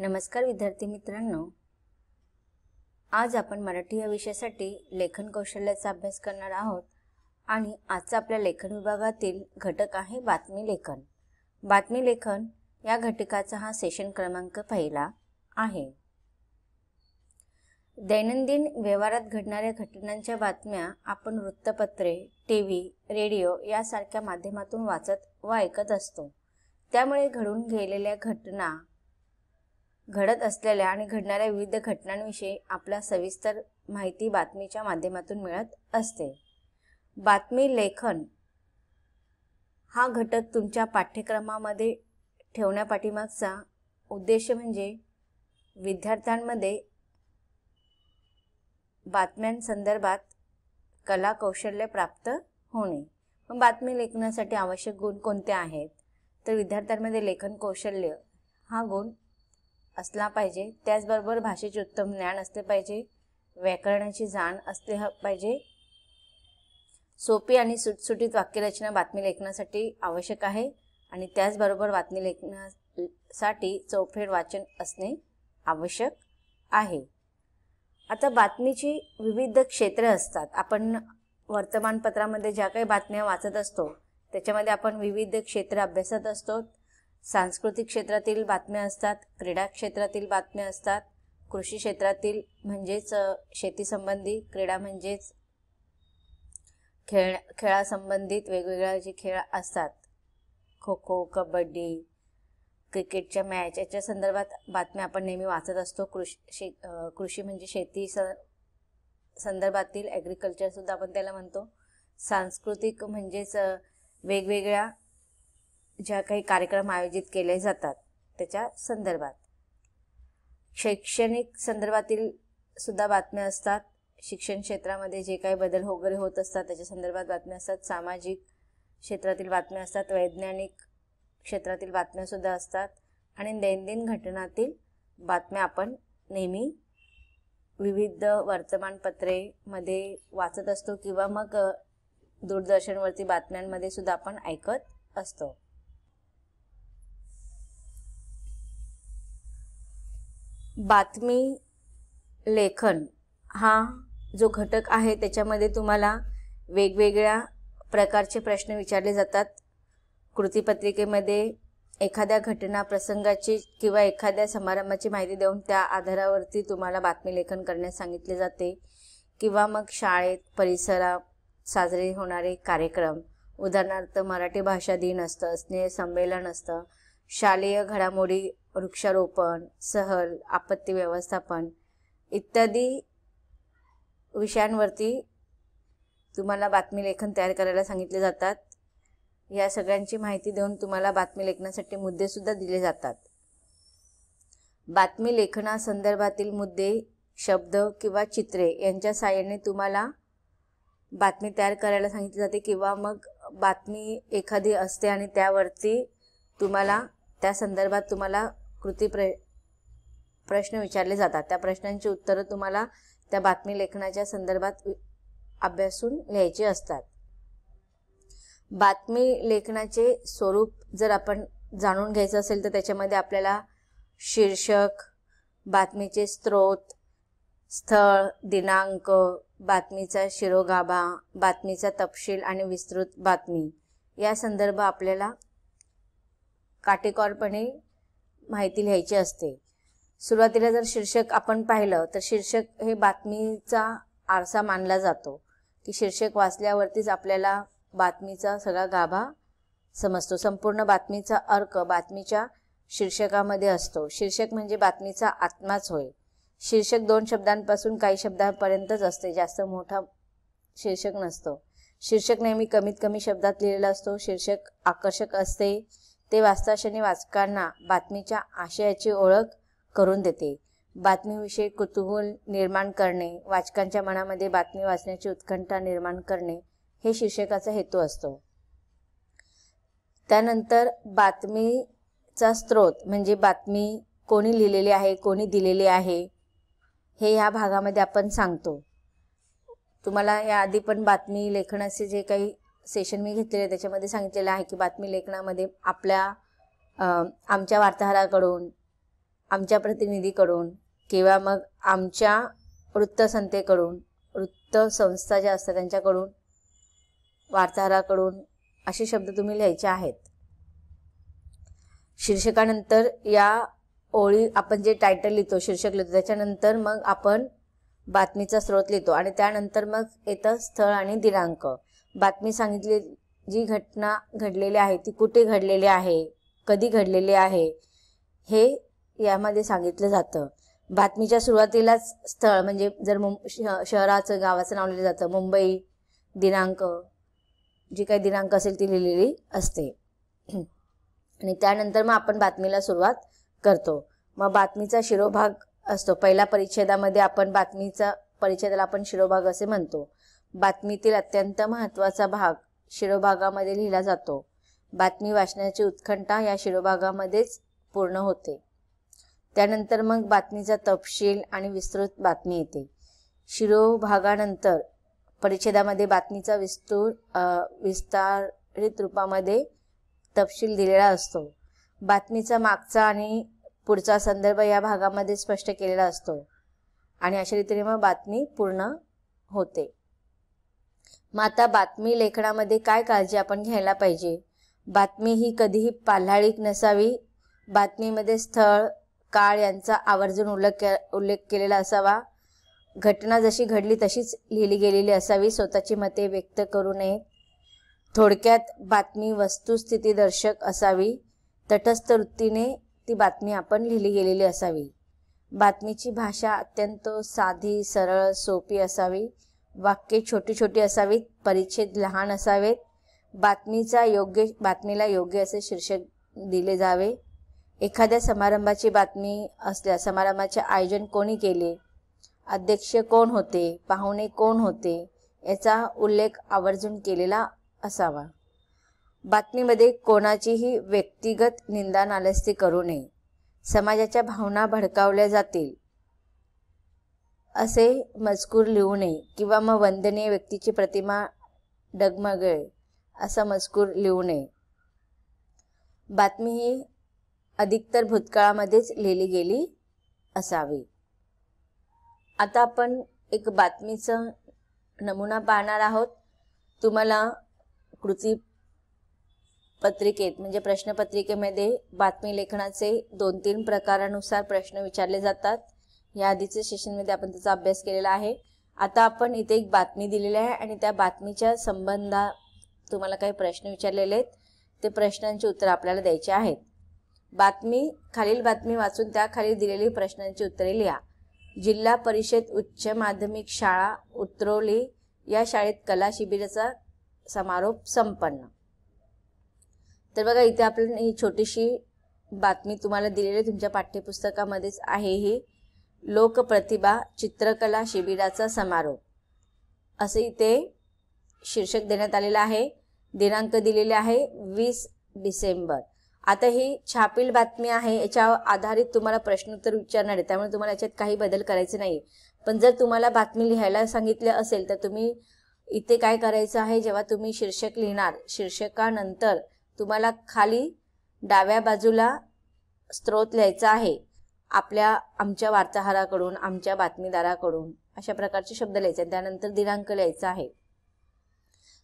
नमस्कार विद्यार्थी मित्रांनो, आज आपण मराठी या विषयासाठी लेखन कौशल्याचा अभ्यास करणार आहोत आणि आजचा आपल्या लेखन विभागातील घटक आहे बातमी लेखन। बातमी लेखन या घटकाचा हा सेशन क्रमांक पहिला आहे। दैनंदिन व्यवहारात घडणाऱ्या घटनांच्या बातम्या आपण वृत्तपत्रे, टीव्ही, रेडिओ यासारख्या माध्यमातून वाचत व ऐकत असतो। त्यामुळे घडून गेलेल्या घटना, घडत असलेल्या आणि घडणाऱ्या विविध घटनांविषयी आपला सविस्तर माहिती बातमीच्या माध्यमातून मिळत असते। बातमी लेखन हा घटक तुमच्या पाठ्यक्रमामध्ये ठेवण्यापाठीमागचा उद्देश म्हणजे विद्यार्थ्यांमध्ये बातम्यांसंदर्भात कला कौशल्य प्राप्त होणे। मग बातमी लेखनासाठी आवश्यक गुण कोणते आहेत? तर विद्यार्थ्यांमध्ये लेखन कौशल्य हा गुण असला पाहिजे। त्याचबरोबर भाषेचे उत्तम ज्ञान असले पाहिजे, व्याकरणाची जाण असले पाहिजे, सोपी आणि सुटसुटीत वाक्यरचना बातमी लेखनासाठी आवश्यक आहे आणि त्याचबरोबर बातमी लेखनासाठी चौफेर वाचन असणे आवश्यक आहे। आता बातमीची विविध क्षेत्रे असतात। आपण वर्तमानपत्रामध्ये ज्या काही बातम्या वाचत असतो त्याच्यामध्ये आपण विविध क्षेत्र अभ्यासत असतो। सांस्कृतिक क्षेत्रातील बातम्या असतात, क्रीडा क्षेत्रातील बातम्या असतात, कृषी क्षेत्रातील म्हणजेच शेती संबंधी, क्रीडा म्हणजेच खेळासंबंधित वेगवेगळ्या जे खेळ असतात, खो खो, कबड्डी, क्रिकेटच्या मॅच याच्या संदर्भात बातम्या आपण नेहमी वाचत असतो। कृषी म्हणजे शेती संदर्भातील ॲग्रिकल्चर सुद्धा आपण त्याला म्हणतो। सांस्कृतिक म्हणजेच वेगवेगळ्या ज्या काही कार्यक्रम आयोजित केले जातात त्याच्या संदर्भात। शैक्षणिक संदर्भातील सुद्धा बातम्या असतात। शिक्षण क्षेत्रामध्ये जे काही बदल वगैरे होत असतात त्याच्या संदर्भात बातम्या असतात। सामाजिक क्षेत्रातील बातम्या असतात, वैज्ञानिक क्षेत्रातील बातम्या सुद्धा असतात आणि दैनंदिन घटनातील बातम्या आपण नेहमी विविध वर्तमानपत्रे मध्ये वाचत असतो किंवा मग दूरदर्शनवरती बातम्यांमध्ये सुद्धा आपण ऐकत असतो। बातमी लेखन हा जो घटक आहे त्याच्यामध्ये तुम्हाला वेगवेगळ्या प्रकारचे प्रश्न विचारले जातात। कृतीपत्रिकेमध्ये एखाद्या घटना प्रसंगाची किंवा एखाद्या समारंभाची माहिती देऊन त्या आधारावरती तुम्हाला बातमी लेखन करण्यास सांगितले जाते किंवा मग शाळेत परिसरात साजरे होणारे कार्यक्रम, उदाहरणार्थ मराठी भाषा दिन असतं, स्नेहसंमेलन असतं, शालेय घडामोडी, वृक्षारोपण, सहल, आपत्ती व्यवस्थापन इत्यादी विषयांवरती तुम्हाला बातमी लेखन तयार करायला सांगितले जातात। या सगळ्यांची माहिती देऊन तुम्हाला बातमी लेखनासाठी मुद्दे सुद्धा दिले जातात। बातमी लेखनासंदर्भातील मुद्दे, शब्द किंवा चित्रे यांच्या साहाय्याने तुम्हाला बातमी तयार करायला सांगितली जाते किंवा मग बातमी एखादी असते आणि त्यावरती तुम्हाला त्या संदर्भात तुम्हाला प्रश्न विचारले जातात। त्या प्रश्नांची उत्तरं तुम्हाला त्या बातमी लेखनाच्या संदर्भात अभ्यासून लिहायची असतात। बातमी लेखनाचे स्वरूप जर आपण जाणून घ्यायचं असेल तर त्याच्यामध्ये आपल्याला शीर्षक, बातमीचे स्रोत, स्थळ, दिनांक, बातमीचा शिरोगाभा, बातमीचा तपशील आणि विस्तृत बातमी या संदर्भ आपल्याला काटेकोरपणे माहिती लिहायची असते। सुरुवातीला जर शीर्षक आपण पाहिलं तर शीर्षक हे बातमीचा आरसा मानला जातो की शीर्षक वाचल्यावरतीच आपल्याला बातमीचा सगळा गाभा समजतो। संपूर्ण बातमीचा अर्क बातमीच्या शीर्षकामध्ये असतो। शीर्षक म्हणजे बातमीचा आत्माच होय। शीर्षक 2 शब्दांपासून काही शब्दांपर्यंतच असते, जास्त मोठा शीर्षक नसतो। शीर्षक नेहमी कमीत कमी शब्दात लिहिलेला असतो। शीर्षक आकर्षक असते, ते वाचताक्षणी वाचकांना बातमीच्या आशयाची ओळख करून देते। बातमीविषयी कुतूहल निर्माण करणे, वाचकांच्या मनामध्ये बातमी वाचण्याची उत्कंठा निर्माण करणे हे शीर्षकाचा हेतू असतो। त्यानंतर बातमीचा स्रोत म्हणजे बातमी कोणी लिहिलेली आहे, कोणी दिलेली आहे हे ह्या भागामध्ये आपण सांगतो। तुम्हाला याआधी पण बातमी लेखनाचे जे काही सेशन मी घेतलेले त्याच्यामध्ये सांगितलेलं आहे की बातमी लेखनामध्ये आमच्या वार्ताहराकडून आमच्या प्रतिनिधीकडून किंवा मग आमच्या वृत्तसंस्थेकडून, वृत्तसंस्था ज्या असतात त्यांच्याकडून, वार्ताहराकडून असे शब्द तुम्ही लिहायचे आहेत. शीर्षकानंतर या ओळी आपण जे टायटल लिहितो, शीर्षक लिहितो, त्याच्यानंतर मग आपण बातमीचा स्रोत लिहितो आणि त्यानंतर मग येतं स्थळ आणि दिनांक. बातमी सांगितली, जी घटना घडलेली आहे ती कुठे घडलेली आहे, कधी घडलेली आहे, हे यामध्ये सांगितलं जातं. बातमीच्या सुरुवातीलाच स्थळ म्हणजे जर शहराचं, गावाचं नाव लिहिलं जातं. मुंबई, दिनांक, जी काही दिनांक असेल ती लिहिलेली असते. आणि त्यानंतर मग आपण बातमीला सुरुवात करतो. मग बातमीचा शिरोभाग असतो. पहिल्या परिच्छेदामध्ये आपण बातमीचा परिच्छेदाला आपण शिरोभाग असे म्हणतो. बातमीतील अत्यंत महत्त्वाचा भाग शिरोभागामध्ये लिहिला जातो. बातमी वाचण्याची उत्कंठा या शिरोभागामध्येच पूर्ण होते. त्यानंतर मग बातमीचा तपशील आणि विस्तृत बातमी येते. शिरोभागानंतर परिच्छेदामध्ये बातमीचा विस्तारित रूपामध्ये तपशील दिलेला असतो. बातमीचा मागचा आणि पुढचा संदर्भ या भागामध्ये स्पष्ट केलेला असतो आणि अशा रीतीने मग बातमी पूर्ण होते. मग आता बातमी लेखनामध्ये काय काळजी आपण घ्यायला पाहिजे? बातमी ही कधीही पाल्हाळिक नसावी. बातमीमध्ये स्थळ, काळ यांचा आवर्जून उल्लेख केलेला असावा. घटना जशी घडली तशीच लिहिली गेलेली असावी. स्वतःची मते व्यक्त करू नये. थोडक्यात बातमी वस्तुस्थितीदर्शक असावी. तटस्थ वृत्तीने ती बातमी आपण लिहिली गेलेली असावी. बातमीची भाषा अत्यंत साधी, सरळ, सोपी असावी. वाक्ये छोटी छोटी असावीत. परिच्छेद लहान असावेत. बातमीला योग्य असे शीर्षक दिले जावे. एखाद्या समारंभाची बातमी असल्यास समारंभाचे आयोजन कोणी केले, अध्यक्ष कोण होते, पाहुणे कोण होते याचा उल्लेख आवर्जून केलेला असावा. बातमीमध्ये कोणाचीही व्यक्तिगत निंदा नालस्ती करू नये. समाजाच्या भावना भडकावल्या जातील असे मजकूर लिहू नये किंवा मग वंदनीय व्यक्तीची प्रतिमा डगमगेल असा मजकूर लिहू नये. बातमी ही अधिकतर भूतकाळामध्येच लिहिली गेली असावी. आता आपण एक बातमीचा नमुना पाहणार आहोत. तुम्हाला कृती पत्रिकेत म्हणजे प्रश्नपत्रिकेमध्ये बातमी लेखनाचे 2-3 प्रकारानुसार प्रश्न विचारले जातात. या आधीच्या सेशनमध्ये आपण त्याचा अभ्यास केलेला आहे. आता आपण इथे एक बातमी दिलेली आहे आणि त्या बातमीच्या संबंधात तुम्हाला काही प्रश्न विचारलेले आहेत. ते प्रश्नांची उत्तरं आपल्याला द्यायची आहेत. खालील बातमी वाचून त्याखाली दिलेली प्रश्नांची उत्तरे लिहा. जिल्हा परिषद उच्च माध्यमिक शाळा उतरवली या शाळेत कला शिबिराचा समारोप संपन्न. तर बघा इथे आपल्याला ही छोटीशी बातमी तुम्हाला दिलेली तुमच्या पाठ्यपुस्तकामध्येच आहे. ही लोकप्रतिभा चित्रकला शिबिराचा समारोप असे इथे शीर्षक देण्यात आलेलं आहे. दिनांक दिलेले आहे 20 डिसेंबर. आता ही छापील बातमी आहे. याच्या आधारित तुम्हाला प्रश्नोत्तर विचारणार आहे, त्यामुळे तुम्हाला याच्यात काही बदल करायचे नाही. पण जर तुम्हाला बातमी लिहायला सांगितले असेल तर तुम्ही इथे काय करायचं आहे, जेव्हा तुम्ही शीर्षक लिहिणार शीर्षकानंतर तुम्हाला खाली डाव्या बाजूला स्रोत लिहायचा आहे. आमच्या वार्ताहराकडून, आमच्या बातमीदाराकडून अशा प्रकारचे शब्द लिहायचे. त्यानंतर दिनांक लिहायचा आहे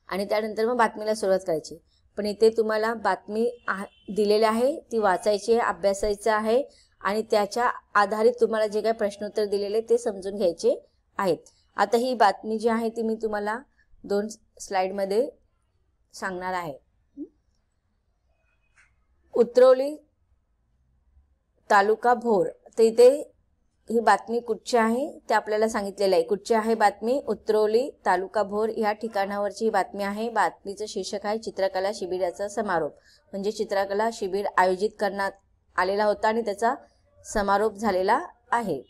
आणि त्यानंतर मग बातमीला सुरुवात करायची. पण इथे तुम्हाला बातमी दिलेली आहे ती वाचायची आहे, अभ्यासायचं आहे आणि त्याच्या आधारित तुम्हाला जे काही प्रश्नोत्तर दिलेले ते समजून घ्यायचे आहेत. आता ही बातमी जी आहे ती मी तुम्हाला 2 स्लाइडमध्ये सांगणार आहे. उतरवली तालुका भोर. तर इथे ही बातमी कुठची आहे ते आपल्याला सांगितलेलं आहे. कुठची आहे बातमी? उतरवली तालुका भोर या ठिकाणावरची ही बातमी आहे. बातमीचं शीर्षक आहे चित्रकला शिबिराचा समारोप. म्हणजे चित्रकला शिबिर आयोजित करण्यात आलेला होता आणि त्याचा समारोप झालेला आहे.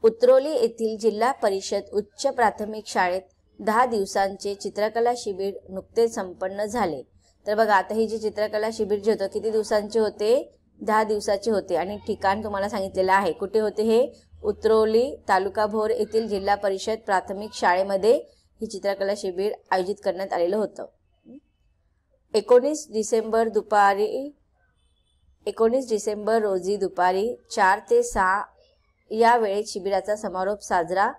उतरवली येथील जिल्हा परिषद उच्च प्राथमिक शाळेत 10 दिवसांचे चित्रकला शिबिर नुकतेच संपन्न झाले. तर बघा आता हे जे चित्रकला शिबिर जे होतं किती दिवसांचे होते? 10 दिवसाचे होते आणि ठिकाण तुम्हाला सांगितलेलं आहे. कुठे होते हे? उतरवली तालुका भोर येथील जिल्हा परिषद प्राथमिक शाळेमध्ये ही चित्रकला शिबिर आयोजित करण्यात आलेलं होतं. 19 डिसेंबर दुपारी 19 डिसेंबर रोजी दुपारी 4 ते 6 या वेळेत शिबिराचा समारोप साजरा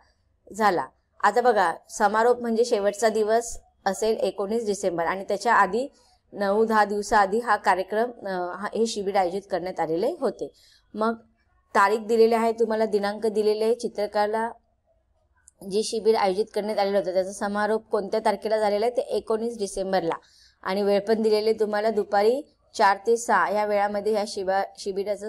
झाला. आता बघा, समारोप म्हणजे शेवटचा दिवस असेल 19 डिसेंबर आणि त्याच्या आधी 9-10 दिवसाआधी हा कार्यक्रम हे शिबिर आयोजित करण्यात आलेले होते. मग तारीख दिलेली आहे, तुम्हाला दिनांक दिलेले आहे. चित्रकला जे शिबिर आयोजित करण्यात आलेलं होतं त्याचा समारोप कोणत्या तारखेला झालेला आहे, ते 19 डिसेंबरला आणि वेळ पण दिलेली तुम्हाला दुपारी 4 ते 6 या वेळामध्ये या शिबिराचा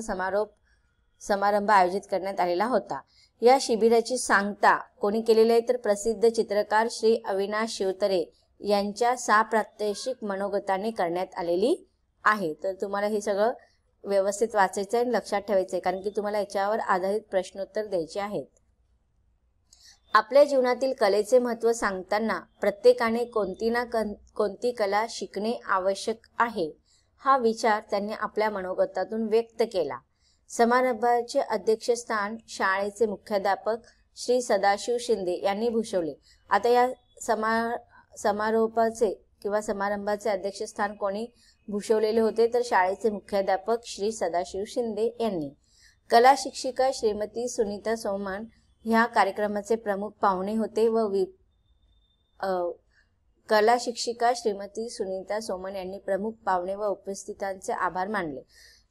समारंभ आयोजित करण्यात आलेला होता. या शिबिराची सांगता कोणी केलेली आहे, तर प्रसिद्ध चित्रकार श्री अविनाश शिवतरे यांच्या 6 प्रात्यक्षिक मनोगताने करण्यात आलेली आहे. तर तुम्हाला हे सगळं व्यवस्थित वाचायचं आहे आणि लक्षात ठेवायचं आहे, कारण की तुम्हाला याच्यावर आधारित प्रश्नोत्तर द्यायचे आहेत. आपल्या जीवनातील कलेचे महत्त्व सांगताना प्रत्येकाने कोणती ना कोणती कला शिकणे आवश्यक आहे, हा विचार त्यांनी आपल्या मनोगतातून व्यक्त केला. समारंभाचे अध्यक्षस्थान शाळेचे मुख्याध्यापक श्री सदाशिव शिंदे यांनी भूषवले. आता या समारंभाचे अध्यक्षस्थान कोणी भूषवलेले होते, तर शाळेचे मुख्याध्यापक श्री सदाशिव शिंदे यांनी. कला शिक्षिका श्रीमती सुनीता सोमन ह्या कार्यक्रमाचे प्रमुख पाहुणे होते व कला शिक्षिका श्रीमती सुनीता सोमन यांनी प्रमुख पाहुणे व उपस्थितांचे आभार मानले.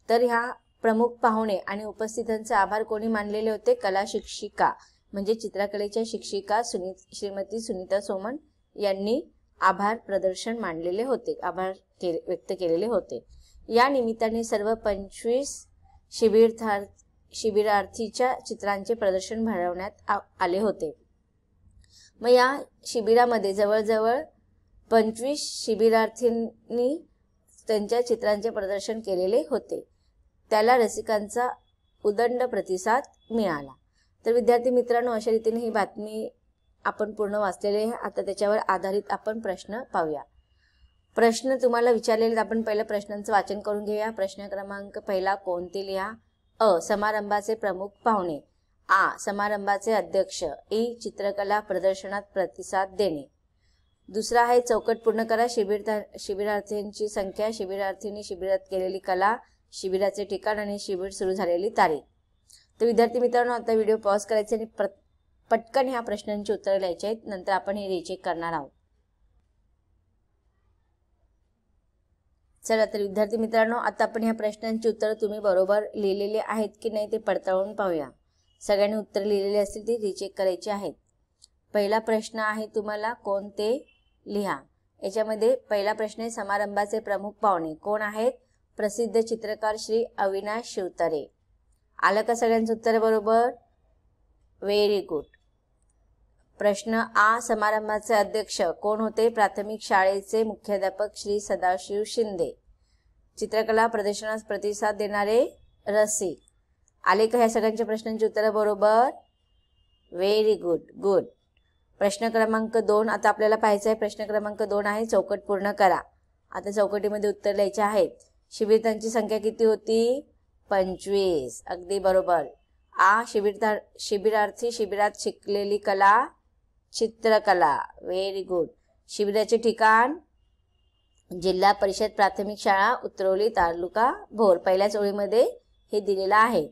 तर ह्या प्रमुख पाहुणे आणि उपस्थितांचे आभार कोणी मानलेले होते, कला शिक्षिका म्हणजे चित्रकलेच्या शिक्षिका श्रीमती सुनीता सोमन यांनी आभार प्रदर्शन मांडलेले होते, आभार व्यक्त केलेले होते. या निमित्ताने सर्व 25 शिबिरार्थीच्या चित्रांचे प्रदर्शन भरवण्यात आले होते. मग या शिबिरामध्ये जवळजवळ 25 शिबिरार्थींनी त्यांच्या चित्रांचे प्रदर्शन केलेले होते. त्याला रसिकांचा उदंड प्रतिसाद मिळाला. तर विद्यार्थी मित्रांनो, अशा रीतीने ही बातमी आपण पूर्ण वाचलेली आहे. आता त्याच्यावर आधारित आपण प्रश्न पाहूया. प्रश्न तुम्हाला विचारलेले, आपण पहिल्या प्रश्नांचं वाचन करून घेऊया. प्रश्न क्रमांक पहिला, कोणते लिहा. अ, समारंभाचे प्रमुख पाहुणे. आ, समारंभाचे अध्यक्ष. ई, चित्रकला प्रदर्शनात प्रतिसाद देणे. दुसरा आहे चौकट पूर्ण करा. शिबिरार्थींची संख्या, शिबिरार्थींनी शिबिरात केलेली कला, शिबिराचे ठिकाण आणि शिबिर सुरू झालेली तारीख. तर विद्यार्थी मित्रांनो, आता व्हिडिओ पॉज करायचे आणि पटकन ह्या प्रश्नांची उत्तरं लिहायची आहेत. नंतर आपण हे रिचेक करणार आहोत. चला, तर विद्यार्थी मित्रांनो, आता आपण ह्या प्रश्नांची उत्तरं तुम्ही बरोबर लिहिलेली आहेत की नाही ते पडताळून पाहूया. सगळ्यांनी उत्तर लिहिलेली असतील ती रिचेक करायची आहेत. पहिला प्रश्न आहे तुम्हाला कोणते लिहा. याच्यामध्ये पहिला प्रश्न आहे समारंभाचे प्रमुख पाहुणे कोण आहेत, प्रसिद्ध चित्रकार श्री अविनाश शिवतरे. आलं का सगळ्यांचं उत्तर बरोबर? Very good. प्रश्न आ, समारंभाचे अध्यक्ष कोण होते, प्राथमिक शाळेचे मुख्याध्यापक श्री सदाशिव शिंदे. चित्रकला प्रदर्शनास प्रतिसाद देणारे रसिक. आले का ह्या सगळ्यांच्या प्रश्नांची उत्तरं बरोबर? Very good, good. प्रश्न क्रमांक 2 आता आपल्याला पाहायचं आहे. प्रश्न क्रमांक 2 आहे चौकट पूर्ण करा. आता चौकटीमध्ये उत्तर द्यायचे आहेत. शिबिरार्थींची संख्या किती होती? 25. अगदी बरोबर. आ, शिबिरार्थी शिबिरात शिकलेली कला चित्रकला. Very good. शिबिराचे ठिकाण जिल्हा परिषद प्राथमिक शाळा उतरवली तालुका भोर. पहिल्याच ओळीमध्ये हे दिलेलं आहे.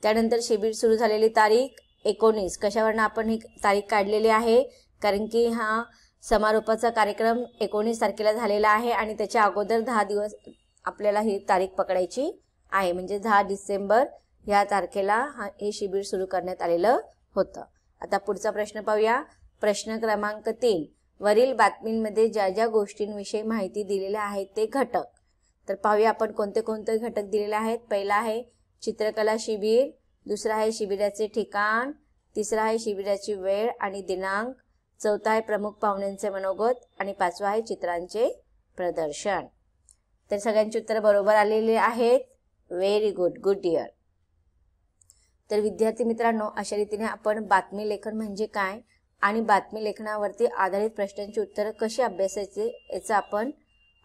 त्यानंतर शिबिर सुरू झालेली तारीख 19. कशावरनं आपण ही तारीख काढलेली आहे, कारण की हा समारोपाचा कार्यक्रम 19 तारखेला झालेला आहे आणि त्याच्या अगोदर 10 दिवस आपल्याला ही तारीख पकडायची आहे. म्हणजे 10 डिसेंबर या तारखेला हे शिबिर सुरू करण्यात आलेलं होतं. आता पुढचा प्रश्न पाहूया. प्रश्न क्रमांक 3, वरील बातमींमध्ये ज्या ज्या गोष्टींविषयी माहिती दिलेल्या आहेत ते घटक. तर पाहूया आपण कोणते कोणते घटक दिलेले आहेत. पहिला आहे चित्रकला शिबिर, दुसरा आहे शिबिराचे ठिकाण, तिसरा आहे शिबिराची वेळ आणि दिनांक, चौथा आहे प्रमुख पाहुण्यांचे मनोगत आणि पाचवा आहे चित्रांचे प्रदर्शन. तर सगळ्यांची उत्तरं बरोबर आलेली आहेत. Very good, good dear. तर विद्यार्थी मित्रांनो, अशा रीतीने आपण बातमी लेखन म्हणजे काय आणि बातमी लेखनावरती आधारित प्रश्नांची उत्तरं कशी अभ्यासायचे याचा आपण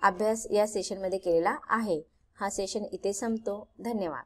अभ्यास या सेशनमध्ये केलेला आहे. हा सेशन इथे संपतो. धन्यवाद.